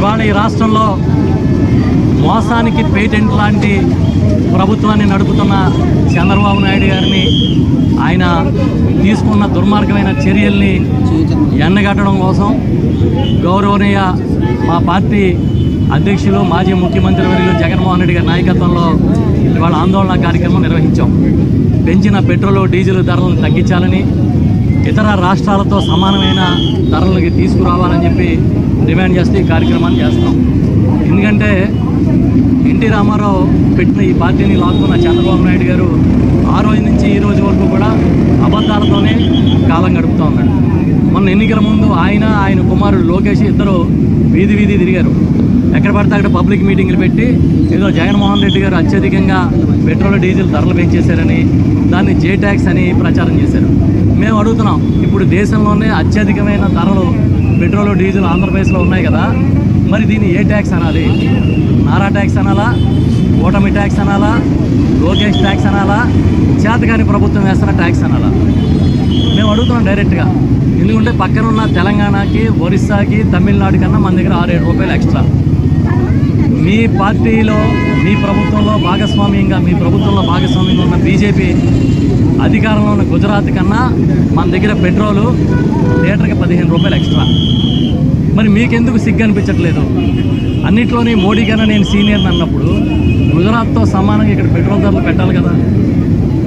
ఇవాళ ఈ రాష్ట్రంలో మోసానికి పేటెంట్ లాంటి ప్రభుత్వాన్ని నడుపుతున్న చంద్రబాబు నాయుడు గారిని ఆయన తీసుకున్న దుర్మార్గమైన చర్యల్ని ఎండగట్టడం కోసం గౌరవనీయ మా పార్టీ అధ్యక్షులు మాజీ ముఖ్యమంత్రి వర్యులు జగన్మోహన్ రెడ్డి గారి నాయకత్వంలో ఇవాళ ఆందోళన కార్యక్రమం నిర్వహించాం. పెంచిన పెట్రోలు డీజిల్ ధరలను తగ్గించాలని, ఇతర రాష్ట్రాలతో సమానమైన ధరలకి తీసుకురావాలని చెప్పి డిమాండ్ చేస్తూ ఈ కార్యక్రమాన్ని చేస్తాం. ఎందుకంటే ఎన్టీ రామారావు పెట్టిన ఈ పార్టీని లాక్కున్న చంద్రబాబు నాయుడు గారు ఆ రోజు నుంచి ఈ రోజు వరకు కూడా అబద్ధాలతోనే కాలం గడుపుతూ ఉన్నాడు. మొన్న ఎన్నికల ముందు ఆయన కుమారుడు లోకేష్ ఇద్దరు వీధి తిరిగారు. ఎక్కడ పడితే అక్కడ పబ్లిక్ మీటింగ్లు పెట్టి ఏదో జగన్మోహన్ రెడ్డి గారు అత్యధికంగా పెట్రోల్ డీజిల్ ధరలు పెంచేశారని, దాన్ని జే ట్యాక్స్ అని ప్రచారం చేశారు. మేము అడుగుతున్నాం, ఇప్పుడు దేశంలోనే అత్యధికమైన ధరలు పెట్రోల్ డీజిల్ ఆంధ్రప్రదేశ్లో ఉన్నాయి కదా, మరి దీన్ని ఏ ట్యాక్స్ అనాలి? నారా ట్యాక్స్ అనాలా, ఓటమి ట్యాక్స్ అనాలా, లోకేష్ ట్యాక్స్ అనాలా, చేతకాని ప్రభుత్వం వేస్తున్న ట్యాక్స్ అనాలా? మేము అడుగుతున్నాం డైరెక్ట్గా. ఎందుకంటే పక్కనున్న తెలంగాణకి, ఒరిస్సాకి, తమిళనాడు కన్నా మన దగ్గర 6-7 రూపాయలు ఎక్స్ట్రా. మీ పార్టీలో మీ ప్రభుత్వంలో భాగస్వామ్యంగా ఉన్న బీజేపీ అధికారంలో ఉన్న గుజరాత్ కన్నా మన దగ్గర పెట్రోలు లీటర్కి 15 రూపాయలు ఎక్స్ట్రా. మరి మీకెందుకు సిగ్గు అనిపించట్లేదు? అన్నిట్లోని మోడీ కన్నా నేను సీనియర్ అన్నప్పుడు గుజరాత్తో సమానంగా ఇక్కడ పెట్రోల్ ధరలు పెట్టాలి కదా,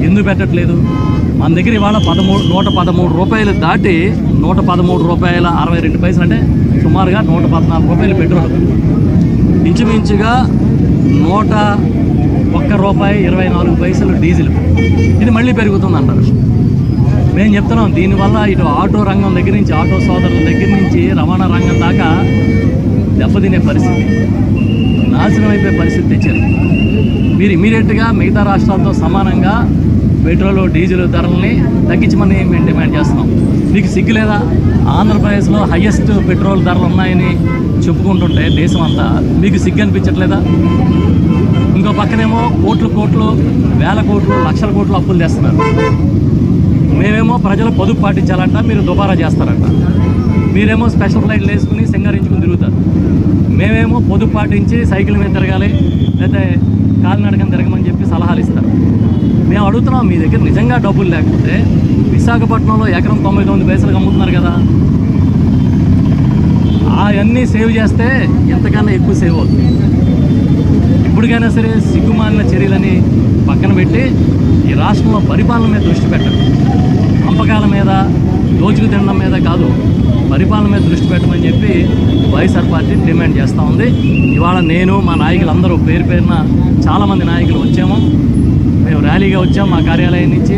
ఎందుకు పెట్టట్లేదు? మన దగ్గర ఇవాళ 113 రూపాయలు దాటి 113 రూపాయల 62 పైసలు, అంటే సుమారుగా 114 రూపాయలు పెట్రోల్, ఇంచుమించుగా 101 రూపాయి 24 పైసలు డీజిల్. ఇది మళ్ళీ పెరుగుతుంది అంటారు. మేము చెప్తున్నాం, దీనివల్ల ఇటు ఆటో రంగం దగ్గర నుంచి, ఆటో సోదరుల దగ్గర నుంచి రవాణా రంగం దాకా దెబ్బతినే పరిస్థితి, నాశనం అయిపోయే పరిస్థితి తెచ్చారు. మీరు ఇమీడియట్గా మిగతా రాష్ట్రాలతో సమానంగా పెట్రోలు డీజిల్ ధరల్ని తగ్గించమని మేము డిమాండ్ చేస్తున్నాం. మీకు సిగ్గు లేదా? ఆంధ్రప్రదేశ్లో హయ్యెస్ట్ పెట్రోల్ ధరలు ఉన్నాయని చెప్పుకుంటుంటే దేశం అంతా మీకు సిగ్గు అనిపించట్లేదా? ఇంకో పక్కనేమో కోట్లు, వేల కోట్లు, లక్షల కోట్లు అప్పులు తెస్తున్నారు. మేమేమో ప్రజలు పొదుపు పాటించాలంట, మీరు దుబారా చేస్తారంట. మీరేమో స్పెషల్ ఫ్లైట్లు వేసుకుని సింగరించుకుని తిరుగుతారు. మేమేమో పొదుపు పాటించి సైకిల్ మీద తిరగాలి, లేకపోతే కాలినడకని తిరగమని చెప్పి సలహాలు ఇస్తారు. మేము అడుగుతున్నాం, మీ దగ్గర నిజంగా డబ్బులు లేకపోతే విశాఖపట్నంలో ఎకరం 99 పైసలకు అమ్ముతున్నారు కదా, అవన్నీ సేవ్ చేస్తే ఎంతకన్నా ఎక్కువ సేవ్ అవుతుంది. ఇప్పటికైనా సరే సిగ్గుమాలిన చర్యలని పక్కన పెట్టి ఈ రాష్ట్రంలో పరిపాలన మీద దృష్టి పెట్టండి. పంపకాల మీద, దోచుకు తినడం మీద కాదు, పరిపాలన మీద దృష్టి పెట్టమని చెప్పి వైఎస్ఆర్ పార్టీ డిమాండ్ చేస్తూ ఉంది. ఇవాళ నేను, మా నాయకులందరూ పేరున చాలామంది నాయకులు వచ్చాము. మేము ర్యాలీగా వచ్చాం. మా కార్యాలయం నుంచి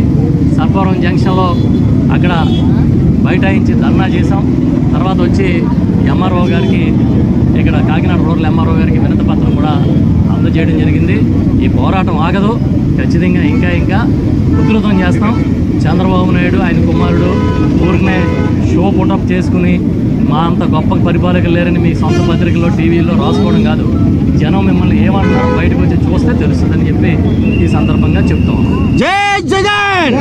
సర్పవరం జంక్షన్లో అక్కడ బైఠాయించి ధర్నా చేసాం. తర్వాత వచ్చి ఎంఆర్ఓ గారికి, ఇక్కడ కాకినాడ రూరల్ ఎంఆర్ఓ గారికి వినతి పత్రం కూడా అందజేయడం జరిగింది. ఈ పోరాటం ఆగదు, ఖచ్చితంగా ఇంకా ఉధృతం చేస్తాం. చంద్రబాబు నాయుడు ఆయన కుమారుడు ఊరికనే షో పుటప్ చేసుకుని మా అంత గొప్ప పరిపాలకులు లేరని మీ సొంత పత్రికల్లో, టీవీల్లో రాసుకోవడం కాదు. జనం మిమ్మల్ని ఏమంటున్నారో బయటకు వచ్చి చూస్తే తెలుస్తుందని చెప్పి ఈ సందర్భంగా చెప్తాం. జై జగన్!